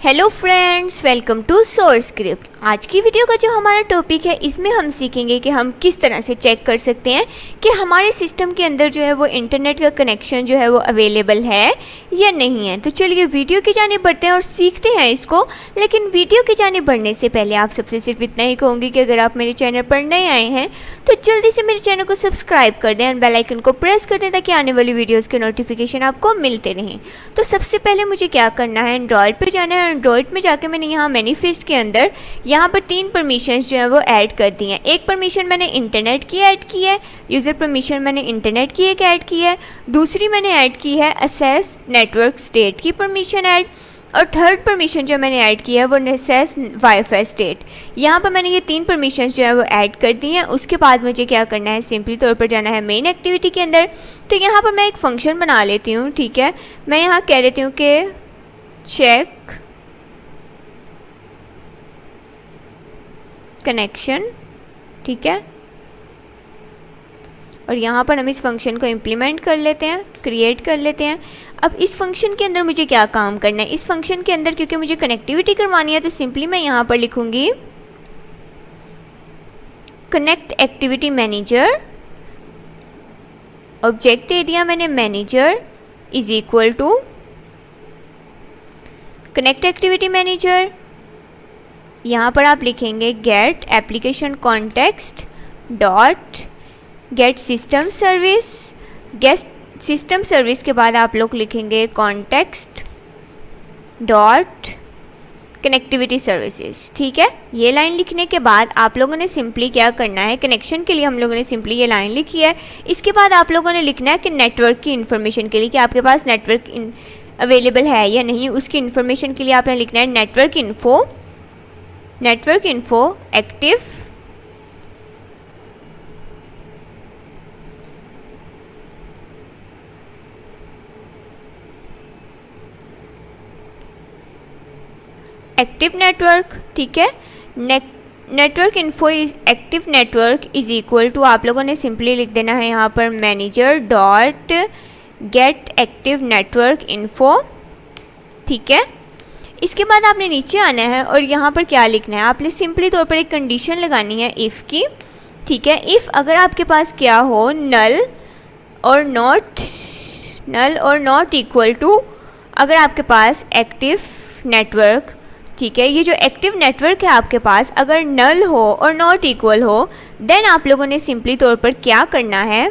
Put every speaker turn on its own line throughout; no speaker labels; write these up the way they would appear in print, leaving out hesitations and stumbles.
Hello friends, welcome to source script. आज की video का जो हमारा टॉपिक है इसमें हम सीखेंगे कि हम किस तरह से चेक कर सकते हैं कि हमारे सिस्टम के अंदर जो है वो इंटरनेट का कनेक्शन जो है वो अवेलेबल है या नहीं है। तो चलिए वीडियो की जाने बढ़ते हैं और सीखते हैं इसको। लेकिन वीडियो की जाने बढ़ने से पहले आप सबसे सिर्फ इतना ही कहूँगी कि अगर आप मेरे चैनल पर नए आए हैं तो जल्दी से मेरे चैनल को सब्सक्राइब कर दें और बेल आइकन को प्रेस कर दें ताकि आने वाली वीडियोज़ के नोटिफिकेशन आपको मिलते रहें। तो सबसे पहले मुझे क्या करना है, एंड्रॉयड पर जाना है। एंड्रॉयड में जाके मैंने यहाँ मैनिफेस्ट के अंदर यहाँ पर 3 परमिशंस जो है वो ऐड कर दी हैं। एक परमिशन मैंने इंटरनेट की ऐड की है, यूज़र परमिशन मैंने इंटरनेट की एक ऐड की है, दूसरी मैंने ऐड की है असेस नेटवर्क स्टेट की परमिशन ऐड, और थर्ड परमिशन जो मैंने ऐड की है वो असेस वाईफाई स्टेट। यहाँ पर मैंने ये 3 परमिशन जो है वो ऐड कर दी हैं। उसके बाद मुझे क्या करना है, सिंपली तौर पर जाना है मेन एक्टिविटी के अंदर। तो यहाँ पर मैं एक फंक्शन बना लेती हूँ, ठीक है। मैं यहाँ कह देती हूँ कि चेक कनेक्शन, ठीक है। और यहाँ पर हम इस फंक्शन को इम्प्लीमेंट कर लेते हैं, क्रिएट कर लेते हैं। अब इस फंक्शन के अंदर मुझे क्या काम करना है, इस फंक्शन के अंदर क्योंकि मुझे कनेक्टिविटी करवानी है तो सिंपली मैं यहाँ पर लिखूँगी कनेक्ट एक्टिविटी मैनेजर। ऑब्जेक्ट दे दिया मैंने manager is equal to connect activity manager. यहाँ पर आप लिखेंगे get application context dot get system service. Get system service के बाद आप लोग लिखेंगे कॉन्टेक्स्ट डॉट कनेक्टिविटी सर्विसेज, ठीक है। ये लाइन लिखने के बाद आप लोगों ने सिंपली क्या करना है, कनेक्शन के लिए हम लोगों ने सिंपली ये लाइन लिखी है। इसके बाद आप लोगों ने लिखना है कि नेटवर्क की इन्फॉर्मेशन के लिए कि आपके पास नेटवर्क अवेलेबल है या नहीं, उसकी इन्फॉर्मेशन के लिए आपने लिखना है नेटवर्क इन्फो एक्टिव नेटवर्क, ठीक है। Network info active network is equal to आप लोगों ने सिंपली लिख देना है यहाँ पर manager dot get active network info, ठीक है। इसके बाद आपने नीचे आना है और यहाँ पर क्या लिखना है, आपने सिंपली तौर पर एक कंडीशन लगानी है इफ़ की, ठीक है। इफ़ अगर आपके पास क्या हो नल और नॉट इक्वल टू अगर आपके पास एक्टिव नेटवर्क, ठीक है। ये जो एक्टिव नेटवर्क है आपके पास अगर नल हो और नॉट इक्वल हो देन आप लोगों ने सिंपली तौर पर क्या करना है,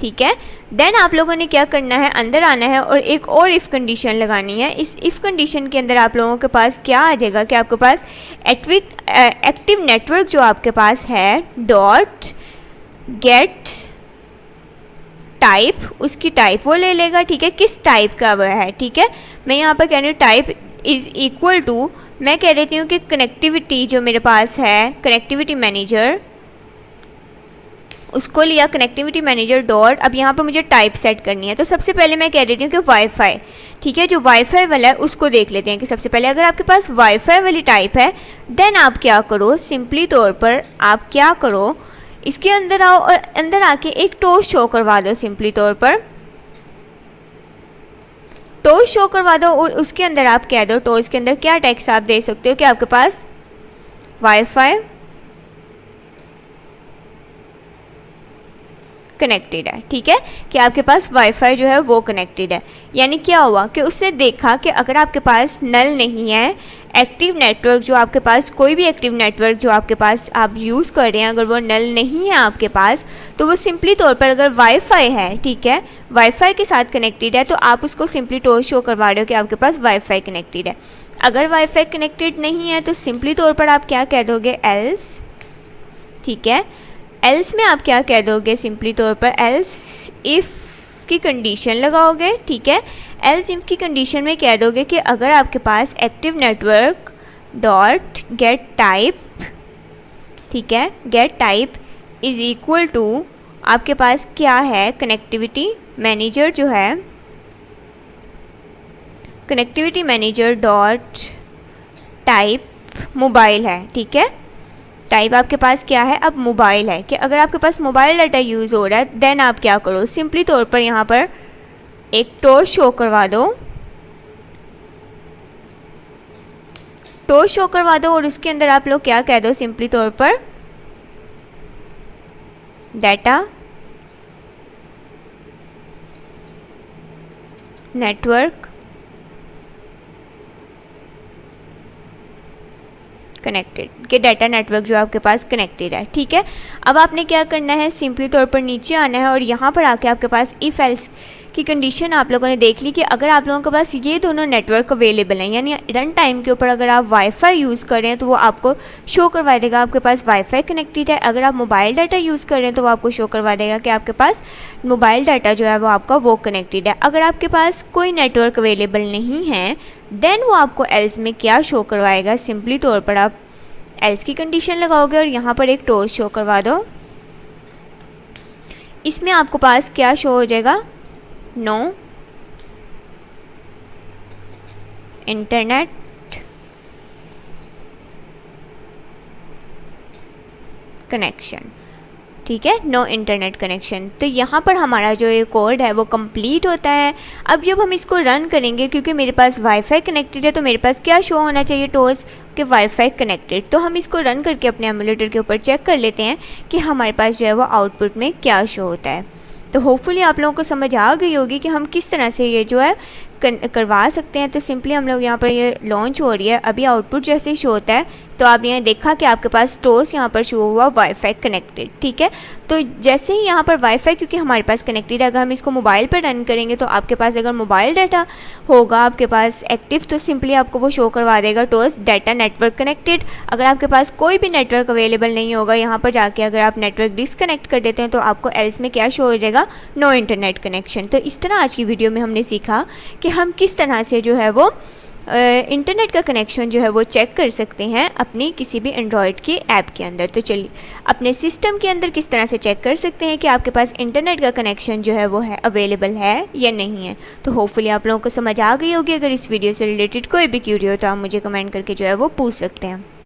ठीक है। देन आप लोगों ने क्या करना है, अंदर आना है और एक और इफ़ कंडीशन लगानी है। इस इफ़ कंडीशन के अंदर आप लोगों के पास क्या आ जाएगा कि आपके पास एक्टिव नेटवर्क जो आपके पास है डॉट गेट टाइप, उसकी टाइप वो ले लेगा, ठीक है। किस टाइप का वह है, ठीक है। मैं यहाँ पर कह रही हूँ टाइप इज़ इक्वल टू, मैं कह देती हूँ कि कनेक्टिविटी जो मेरे पास है कनेक्टिविटी मैनेजर, उसको लिया कनेक्टिविटी मैनेजर डॉट, अब यहाँ पर मुझे टाइप सेट करनी है। तो सबसे पहले मैं कह देती हूँ कि वाईफाई, ठीक है। जो वाईफाई वाला है उसको देख लेते हैं कि सबसे पहले अगर आपके पास वाईफाई वाली टाइप है देन आप क्या करो, सिंपली तौर पर आप क्या करो, इसके अंदर आओ और अंदर आके एक टोस्ट शो करवा दो। सिंपली तौर पर टोस्ट शो करवा दो और उसके अंदर आप कह दो, टोस्ट के अंदर क्या टेक्स्ट आप दे सकते हो कि आपके पास वाईफाई कनेक्टेड है, ठीक है। कि आपके पास वाईफाई जो है वो कनेक्टेड है। यानी क्या हुआ कि उसने देखा कि अगर आपके पास नल नहीं है, एक्टिव नेटवर्क जो आपके पास कोई भी एक्टिव नेटवर्क जो आपके पास आप यूज़ कर रहे हैं अगर वो नल नहीं है आपके पास, तो वो सिंपली तौर पर अगर वाईफाई है, ठीक है, वाईफाई के साथ कनेक्टेड है तो आप उसको सिंपली टोस्ट शो करवा रहे हो कि आपके पास वाईफाई कनेक्टेड है। अगर वाईफाई कनेक्टेड नहीं है तो सिंपली तौर पर आप क्या कह दोगे, एल्स, ठीक है। एल्स में आप क्या कह दोगे, सिंपली तौर पर एल्स इफ़ की कंडीशन लगाओगे, ठीक है। एल्स इफ़ की कंडीशन में कह दोगे कि अगर आपके पास active network dot get type, ठीक है, get type is equal to आपके पास क्या है, कनेक्टिविटी मैनेजर जो है connectivity manager dot type mobile है, ठीक है। टाइप आपके पास क्या है, अब मोबाइल है कि अगर आपके पास मोबाइल डाटा यूज़ हो रहा है देन आप क्या करो, सिंपली तौर पर यहाँ पर एक टोस्ट शो करवा दो टोस्ट शो करवा दो और उसके अंदर आप लोग क्या कह दो, सिंपली तौर पर डाटा नेटवर्क कनेक्टेड, के डाटा नेटवर्क जो आपके पास कनेक्टेड है। ठीक है, अब आपने क्या करना है, सिंपली तौर पर नीचे आना है और यहाँ पर आके आपके पास इफ एल्स की कंडीशन आप लोगों ने देख ली कि अगर आप लोगों के पास ये दोनों नेटवर्क अवेलेबल हैं, यानी रन टाइम के ऊपर अगर आप वाईफाई यूज़ कर रहे हैं तो वो आपको शो करवा देगा आपके पास वाईफाई कनेक्टेड है। अगर आप मोबाइल डाटा यूज़ कर रहे हैं तो वो आपको शो करवा देगा कि आपके पास मोबाइल डाटा जो है वो आपका वो कनेक्टेड है। अगर आपके पास कोई नेटवर्क अवेलेबल नहीं है देन वो आपको एल्स में क्या शो करवाएगा, सिंपली तौर पर आप एल्स की कंडीशन लगाओगे और यहाँ पर एक टोस्ट शो करवा दो। इसमें आपको पास क्या शो हो जाएगा, नो इंटरनेट कनेक्शन। ठीक है, नो इंटरनेट कनेक्शन। तो यहाँ पर हमारा जो ये कोड है वो कंप्लीट होता है। अब जब हम इसको रन करेंगे, क्योंकि मेरे पास वाईफाई कनेक्टेड है तो मेरे पास क्या शो होना चाहिए, टोस्ट के वाईफाई कनेक्टेड। तो हम इसको रन करके अपने एमुलेटर के ऊपर चेक कर लेते हैं कि हमारे पास जो है वो आउटपुट में क्या शो होता है। तो होपफुली आप लोगों को समझ आ गई होगी कि हम किस तरह से ये जो है करवा सकते हैं। तो सिंपली हम लोग यहाँ पर ये लॉन्च हो रही है, अभी आउटपुट जैसे ही शो होता है तो आपने यहाँ देखा कि आपके पास टोस्ट यहाँ पर शो हुआ वाईफाई कनेक्टेड। ठीक है, तो जैसे ही यहाँ पर वाईफाई क्योंकि हमारे पास कनेक्टेड है, अगर हम इसको मोबाइल पर रन करेंगे तो आपके पास अगर मोबाइल डाटा होगा आपके पास एक्टिव तो सिंपली आपको वो शो करवा देगा टोस्ट डाटा नेटवर्क कनेक्टेड। अगर आपके पास कोई भी नेटवर्क अवेलेबल नहीं होगा, यहाँ पर जाके अगर आप नेटवर्क डिसकनेक्ट कर देते हैं तो आपको एल्स में क्या शो हो जाएगा, नो इंटरनेट कनेक्शन। तो इस तरह आज की वीडियो में हमने सीखा कि हम किस तरह से जो है वो इंटरनेट का कनेक्शन जो है वो चेक कर सकते हैं अपनी किसी भी एंड्रॉयड की ऐप के अंदर। तो चलिए अपने सिस्टम के अंदर किस तरह से चेक कर सकते हैं कि आपके पास इंटरनेट का कनेक्शन जो है वो है अवेलेबल है या नहीं है। तो होपफुली आप लोगों को समझ आ गई होगी। अगर इस वीडियो से रिलेटेड कोई भी क्यूरी हो तो आप मुझे कमेंट करके जो है वो पूछ सकते हैं।